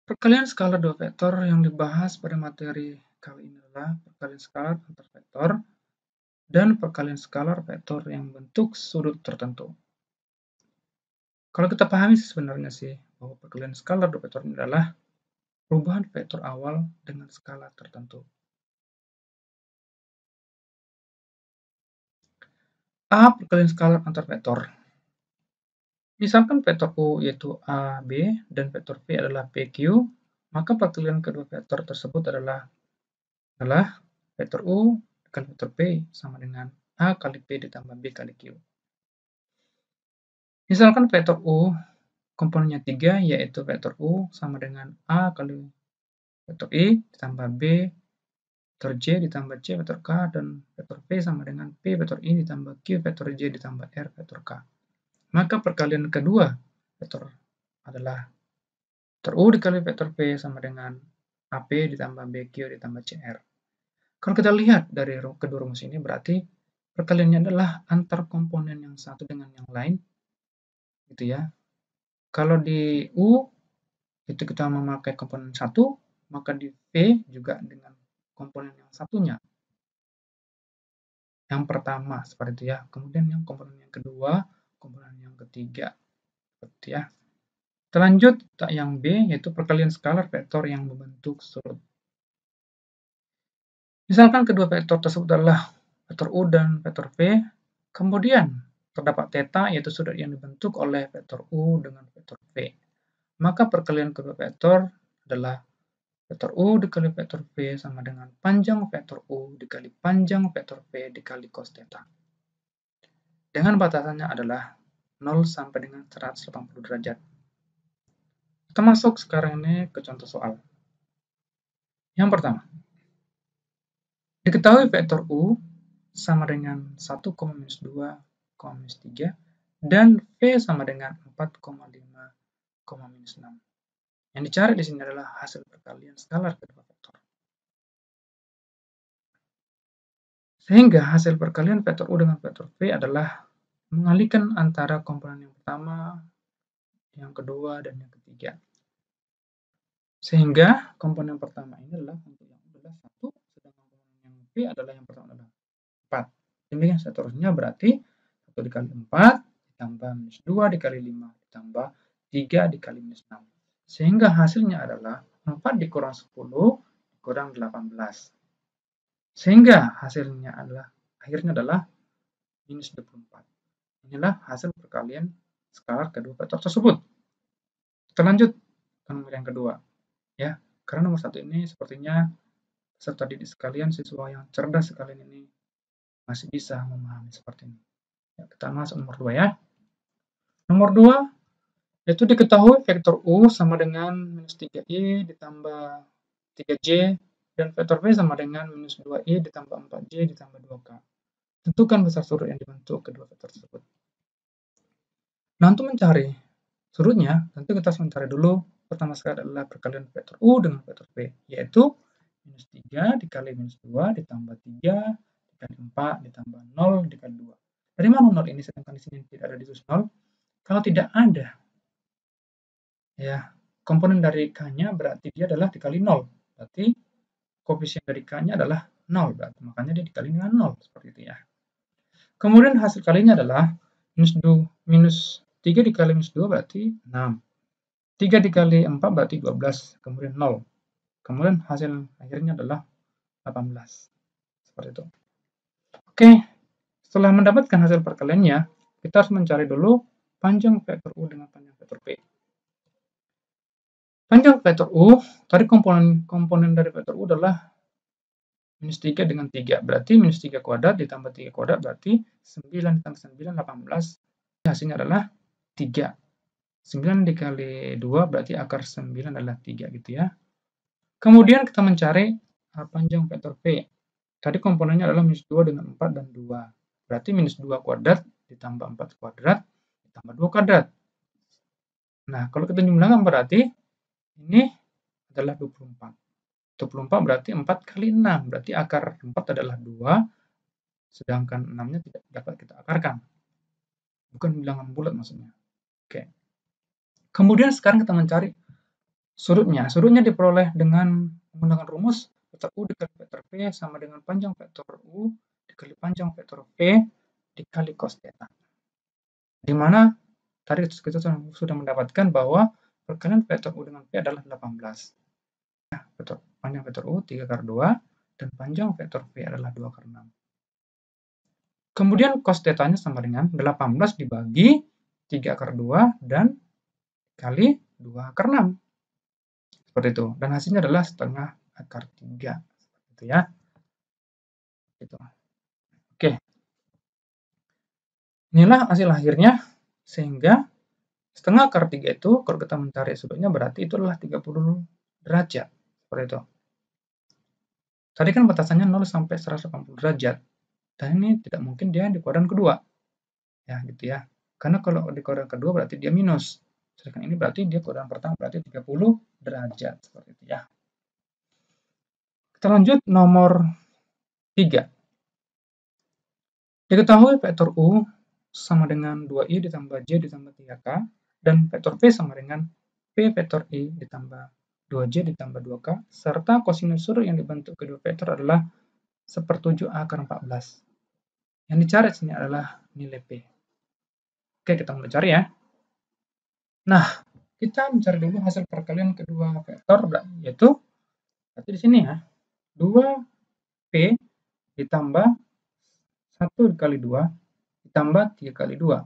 Perkalian skalar dua vektor yang dibahas pada materi kali ini adalah perkalian skalar antar vektor dan perkalian skalar vektor yang bentuk sudut tertentu. Kalau kita pahami sebenarnya bahwa perkalian skalar dua vektor ini adalah perubahan vektor awal dengan skala tertentu. A. Perkalian skalar antar vektor. Misalkan vektor U yaitu A, B, dan vektor V adalah PQ, maka perkalian kedua vektor tersebut adalah vektor U dikali vektor P sama dengan A kali P ditambah B kali Q. Misalkan vektor U komponennya 3, yaitu vektor U sama dengan A kali vektor I ditambah B vektor J ditambah C vektor K, dan vektor P sama dengan P vektor I ditambah Q vektor J ditambah R vektor K. Maka perkalian kedua vektor adalah vektor U dikali vektor P sama dengan AP ditambah BQ ditambah CR. Kalau kita lihat dari kedua rumus ini, berarti perkaliannya adalah antar komponen yang satu dengan yang lain, gitu ya. Kalau di U itu kita memakai komponen 1, maka di V juga dengan komponen yang satunya. Yang pertama seperti itu ya. Kemudian yang komponen yang kedua, komponen yang ketiga, seperti ya. Kita lanjut yang B, yaitu perkalian skalar vektor yang membentuk sudut. Misalkan kedua vektor tersebut adalah vektor U dan vektor V, kemudian terdapat theta, yaitu sudut yang dibentuk oleh vektor U dengan vektor V. Maka perkalian kedua vektor adalah vektor U dikali vektor V sama dengan panjang vektor U dikali panjang vektor V dikali cos theta. Dengan batasannya adalah 0 sampai dengan 180 derajat. Kita masuk sekarang ini ke contoh soal. Yang pertama, diketahui vektor U sama dengan 1, minus 2, minus 3, dan V sama dengan 4,5, minus 6. Yang dicari di sini adalah hasil perkalian skalar kedua vektor. Sehingga hasil perkalian vektor U dengan vektor V adalah mengalihkan antara komponen yang pertama, yang kedua, dan yang ketiga. Sehingga komponen pertama ini adalah untuk yang U adalah 1, sedangkan komponen yang V adalah yang pertama adalah 4. Demikian seterusnya, berarti 1 dikali 4 ditambah minus 2 dikali 5 ditambah 3 dikali minus 6. Sehingga hasilnya adalah 4 dikurang 10 dikurang 18. Sehingga hasilnya adalah, akhirnya adalah minus 24. Inilah hasil perkalian skalar kedua vektor tersebut. Kita lanjut ke nomor yang kedua. Ya, karena nomor 1 ini sepertinya peserta didik sekalian, siswa yang cerdas sekalian ini masih bisa memahami seperti ini. Ya, kita masuk nomor 2 ya. Nomor 2, yaitu diketahui vektor U sama dengan minus 3i ditambah 3j, dan vektor V sama dengan minus 2i ditambah 4j ditambah 2k. Tentukan besar sudut yang dibentuk kedua vektor tersebut. Nah, untuk mencari sudutnya, tentu kita harus mencari dulu, pertama sekali adalah perkalian vektor U dengan vektor V, yaitu minus 3 dikali minus 2 ditambah 3 dikali 4 ditambah 0 dikali 2. Dari mana 0 ini, sedangkan di sini tidak ada ditulis 0? Kalau tidak ada, ya, komponen dari K-nya berarti dia adalah dikali 0. Berarti koefisien dari K-nya adalah 0, berarti makanya dia dikali dengan 0, seperti itu ya. Kemudian hasil kalinya adalah minus 3 dikali minus 2 berarti 6. 3 dikali 4 berarti 12, kemudian 0. Kemudian hasil akhirnya adalah 18. Seperti itu. Oke, setelah mendapatkan hasil perkaliannya, kita harus mencari dulu panjang vektor U dengan panjang vektor P. Panjang vektor U, tadi komponen dari vektor U adalah minus 3 dengan 3. Berarti minus 3 kuadrat ditambah 3 kuadrat berarti 9 ditambah 9, 18. Hasilnya adalah 3. 9 dikali 2 berarti akar 9 adalah 3 gitu ya. Kemudian kita mencari panjang vektor P. Tadi komponennya adalah minus 2 dengan 4 dan 2. Berarti minus 2 kuadrat ditambah 4 kuadrat ditambah 2 kuadrat. Nah, kalau kita jumlahkan berarti ini adalah 24. 24 berarti 4 kali 6. Berarti akar 4 adalah 2, sedangkan 6-nya tidak dapat kita akarkan. Bukan bilangan bulat maksudnya. Oke. Kemudian sekarang kita mencari Sudutnya diperoleh dengan menggunakan rumus vektor U dikali vektor V sama dengan panjang vektor U dikali panjang vektor V dikali cos theta. Di mana tadi kita sudah mendapatkan bahwa perkalian vektor U dengan V adalah 18. Panjang vektor U 3/2 dan panjang vektor V adalah 2/6. Kemudian cos theta-nya sama dengan 18 dibagi 3/2 dan kali 2/6. Seperti itu. Dan hasilnya adalah setengah akar 3. Gitu ya. Gitu. Oke. Inilah hasil akhirnya. Sehingga setengah akar 3 itu, kalau kita mencari sudutnya berarti itu adalah 30 derajat. Seperti itu. Tadi kan batasannya 0 sampai 180 derajat. Dan ini tidak mungkin dia di kuadran kedua. Ya, gitu ya. Karena kalau di kuadran kedua berarti dia minus. Sedangkan ini berarti dia kuadran pertama berarti 30 derajat. Seperti itu ya. Kita lanjut nomor 3. Diketahui vektor U sama dengan 2i ditambah j ditambah 3k, dan vektor V sama dengan P vektor I ditambah 2j ditambah 2k, serta kosinus sudut yang dibentuk kedua vektor adalah 1/7 akar 14. Yang dicari sini adalah nilai P. Oke, kita mulai cari ya. Nah, kita mencari dulu hasil perkalian kedua vektor, yaitu berarti di sini ya, 2P ditambah 1 kali 2 ditambah 3 kali 2.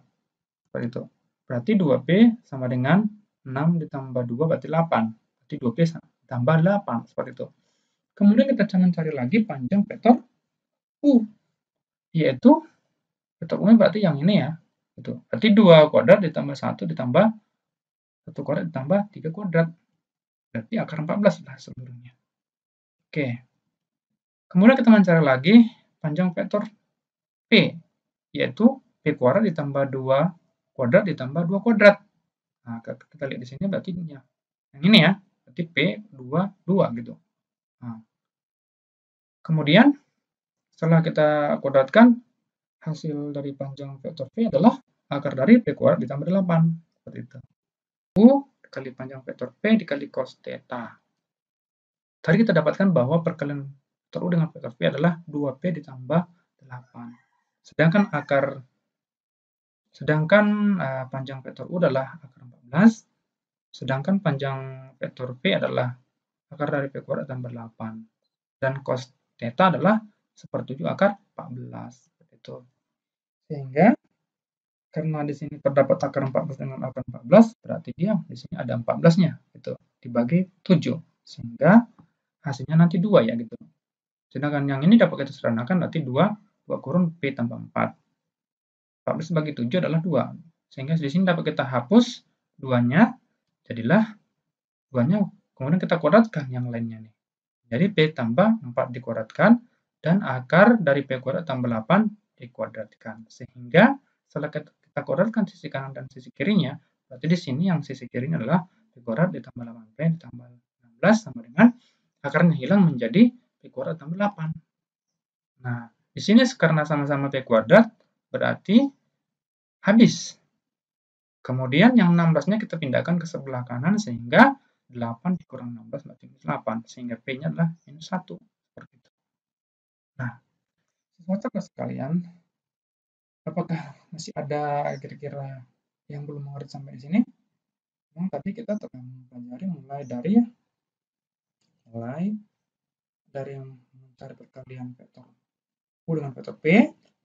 Seperti itu. Berarti 2P sama dengan 6 ditambah 2 berarti 8. Berarti 2P tambah 8. Seperti itu. Kemudian kita mencari lagi panjang vektor U. Yaitu vektor U berarti yang ini ya. Itu. Berarti 2 kuadrat ditambah 1 ditambah 1 kuadrat ditambah 3 kuadrat. Berarti akar 14 lah seluruhnya. Oke. Kemudian kita mencari lagi panjang vektor P. Yaitu P kuadrat ditambah 2 kuadrat ditambah 2 kuadrat. Nah, kita lihat di sini berarti yang ini ya, berarti P 2 gitu. Nah, kemudian setelah kita kuadratkan, hasil dari panjang vektor V adalah akar dari P kuadrat ditambah 8. Seperti itu. U dikali panjang vektor P dikali cos theta. Tadi kita dapatkan bahwa perkalian vektor U dengan vektor V adalah 2P ditambah 8. Sedangkan panjang vektor U adalah akar 14, sedangkan panjang vektor V adalah akar dari P kuadrat tambah 8. Dan cos theta adalah 1/7 akar 14. Seperti itu. Sehingga karena di sini terdapat akar 14 dengan akar 14, berarti dia di sini ada 14-nya gitu, dibagi 7. Sehingga hasilnya nanti 2 ya gitu. Sedangkan yang ini dapat kita sederhanakan berarti 2 kurung P tambah 4. 14 bagi 7 adalah 2. Sehingga di sini dapat kita hapus 2-nya, jadilah 2-nya, kemudian kita kuadratkan yang lainnya nih. Jadi P tambah 4 dikuadratkan, dan akar dari P kuadrat tambah 8 dikuadratkan. Sehingga setelah kita kuadratkan sisi kanan dan sisi kirinya, berarti di sini yang sisi kirinya adalah P kuadrat ditambah 8P ditambah 16 sama dengan akarnya hilang menjadi P kuadrat tambah 8. Nah, di sini karena sama-sama P kuadrat, berarti habis. Kemudian yang 16-nya kita pindahkan ke sebelah kanan sehingga 8 dikurang 16 berarti minus 8. Sehingga P-nya adalah minus 1. Seperti itu. Nah, saudara sekalian, apakah masih ada kira-kira yang belum mengerti sampai di sini? Memang tadi kita telah mempelajari mulai dari yang mencari perkalian vektor U dengan vektor P,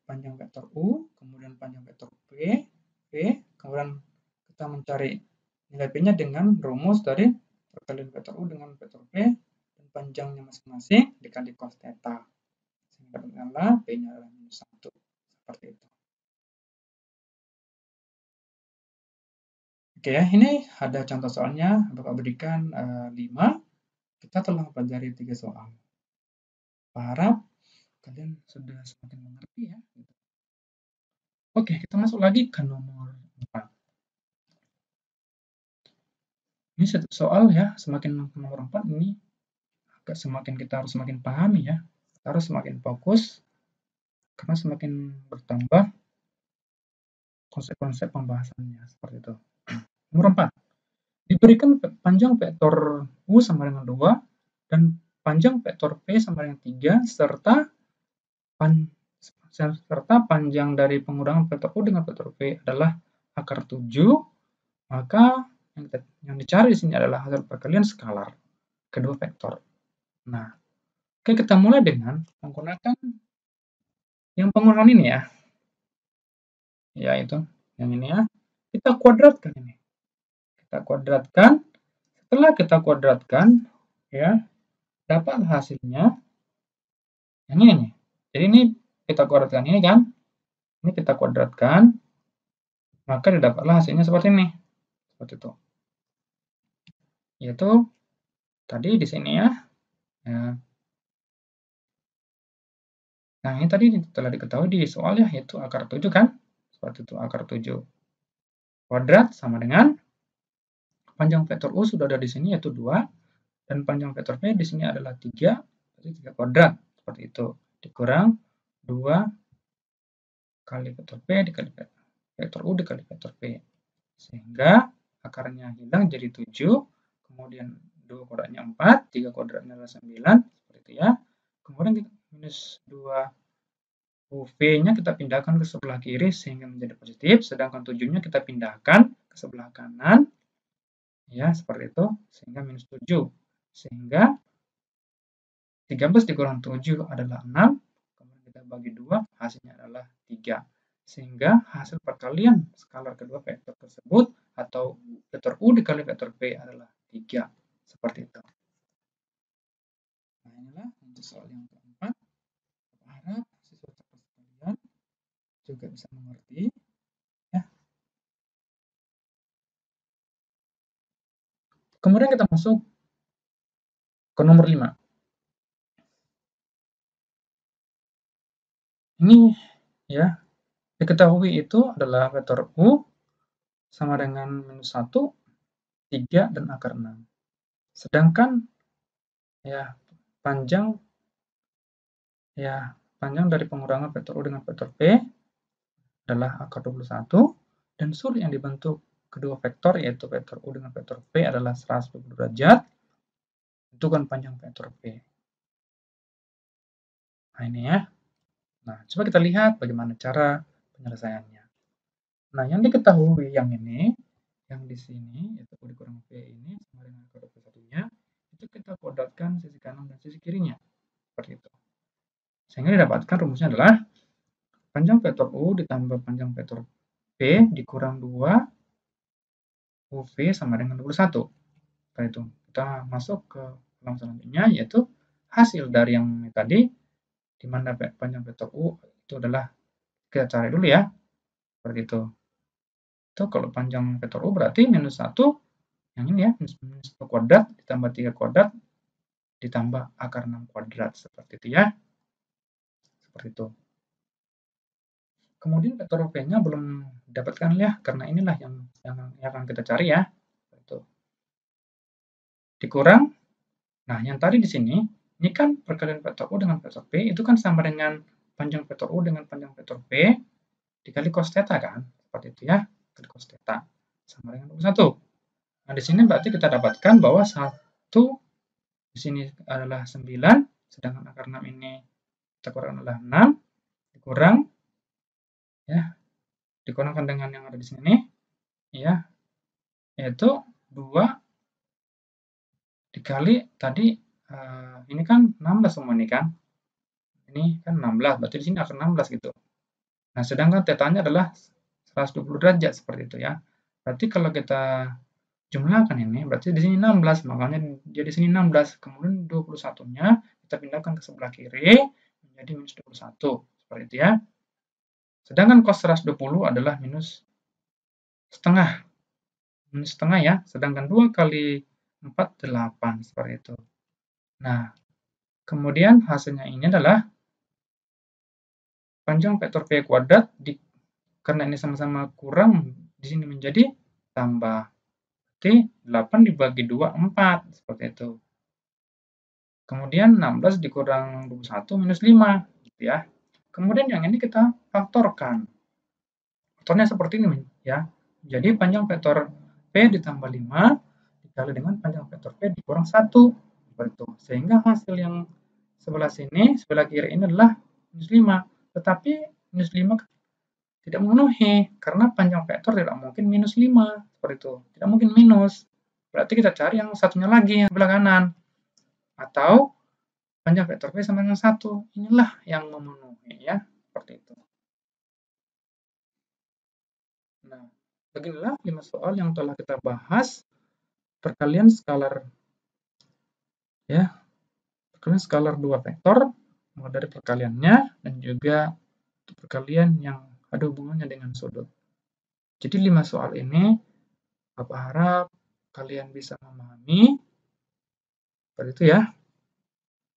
panjang vektor U, kemudian panjang vektor P, kemudian kita mencari nilai P-nya dengan rumus dari perkalian vektor U dengan vektor P dan panjangnya masing-masing dikali cos theta. Sehingga dapatkanlah P-nya adalah minus 1. Seperti itu. Oke ya, ini ada contoh soalnya, Bapak berikan 5. Kita telah mempelajari 3 soal. Harap kalian sudah semakin mengerti ya. Oke, kita masuk lagi ke nomor 4. Ini soal ya, semakin nomor 4 ini agak semakin kita harus semakin pahami ya. Kita harus semakin fokus karena semakin bertambah konsep-konsep pembahasannya seperti itu. Nomor 4. Diberikan panjang vektor U sama dengan 2 dan panjang vektor P sama dengan 3 serta panjang dari pengurangan vektor U dengan vektor P adalah akar 7, maka yang dicari di sini adalah hasil perkalian skalar kedua vektor. Nah, oke, kita mulai dengan menggunakan yang pengurangan ini ya. Yaitu yang ini ya. Kita kuadratkan ini. Kita kuadratkan. Setelah kita kuadratkan, ya, dapat hasilnya yang ini nih. Jadi ini kita kuadratkan ini kan. Ini kita kuadratkan, maka didapatlah hasilnya seperti ini. Seperti itu. Yaitu tadi di sini ya. Nah, ini tadi telah diketahui di soal ya, yaitu akar 7 kan. Seperti itu, akar 7 kuadrat sama dengan panjang vektor U sudah ada di sini yaitu 2 dan panjang vektor P di sini adalah 3, berarti 3 kuadrat seperti itu. Dikurang 2 kali vektor P dikali vektor U dikali vektor P. Sehingga akarnya hilang jadi 7, kemudian 2 kuadratnya 4, 3 kuadratnya adalah 9, seperti itu ya. Kemudian minus 2 UV-nya kita pindahkan ke sebelah kiri sehingga menjadi positif, sedangkan 7-nya kita pindahkan ke sebelah kanan, ya seperti itu, sehingga minus 7. Sehingga 13 dikurang 7 adalah 6, kemudian kita bagi 2, hasilnya adalah 3. Sehingga hasil perkalian skalar kedua vektor tersebut, atau vektor U dikali vektor P adalah 3. Seperti itu. Nah, inilah untuk soal yang keempat. Harap siswa sekalian juga bisa mengerti ya. Kemudian kita masuk ke nomor 5. Ini ya, diketahui itu adalah vektor U sama dengan minus 1, 3, dan akar 6. Sedangkan ya panjang dari pengurangan vektor U dengan vektor P adalah akar 21 dan sudut yang dibentuk kedua vektor yaitu vektor U dengan vektor P adalah 120 derajat. Tentukan panjang vektor P. Nah, ini ya. Nah, coba kita lihat bagaimana cara penyelesaiannya. Nah, yang diketahui yang ini, yang di sini, yaitu U dikurang P ini, sama dengan akar 21-nya, itu kita kuadratkan sisi kanan dan sisi kirinya. Seperti itu. Sehingga didapatkan rumusnya adalah panjang vektor U ditambah panjang vektor P dikurang 2 UV sama dengan 21. Setelah itu, kita masuk ke kolom selanjutnya, yaitu hasil dari yang tadi, di mana panjang vektor U itu adalah, kita cari dulu ya, seperti itu. Itu kalau panjang vektor U berarti minus 1, yang ini ya, minus 1 kuadrat ditambah 3 kuadrat ditambah akar 6 kuadrat, seperti itu ya. Seperti itu. Kemudian vektor P-nya belum didapatkan ya, karena inilah yang akan kita cari ya. Itu. Dikurang. Nah, yang tadi di sini, ini kan perkalian vektor U dengan vektor P, itu kan sama dengan panjang vektor U dengan panjang vektor P, dikali cos theta kan? Seperti itu ya, dikali cos theta. Sama dengan 21. Nah, di sini berarti kita dapatkan bahwa 1 di sini adalah 9, sedangkan akar 6 ini kita kurangkan adalah 6, dikurang, ya, dikurangkan dengan yang ada di sini, ya, yaitu 2 dikali tadi, ini kan 16 semua ini kan, ini kan 16, berarti di sini akan 16 gitu. Nah, sedangkan tetanya adalah 120 derajat seperti itu ya. Berarti kalau kita jumlahkan ini, berarti di sini 16, makanya dia di sini 16. Kemudian 21-nya kita pindahkan ke sebelah kiri menjadi minus 21, seperti itu ya. Sedangkan cos 120 adalah minus setengah. Minus setengah ya, sedangkan 2 kali 4, 8, seperti itu. Nah, kemudian hasilnya ini adalah panjang vektor P kuadrat, karena ini sama-sama kurang, di sini menjadi tambah. Berarti 8 dibagi 2, 4. Seperti itu. Kemudian 16 dikurang 21 minus 5. Gitu ya. Kemudian yang ini kita faktorkan. Faktornya seperti ini ya. Jadi panjang vektor P ditambah 5 dikali dengan panjang vektor P dikurang 1. Seperti itu. Sehingga hasil yang sebelah sini, sebelah kiri ini adalah minus 5. Tetapi minus 5 tidak memenuhi, karena panjang vektor tidak mungkin minus 5. Seperti itu. Tidak mungkin minus. Berarti kita cari yang satunya lagi, yang sebelah kanan. Atau panjang vektor P sama dengan 1. Inilah yang memenuhi, ya. Seperti itu. Nah, beginilah 5 soal yang telah kita bahas. Perkalian skalar, ya. Perkalian skalar 2 vektor, mulai dari perkaliannya dan juga perkalian yang ada hubungannya dengan sudut. Jadi 5 soal ini, Bapak harap kalian bisa memahami. Seperti itu ya.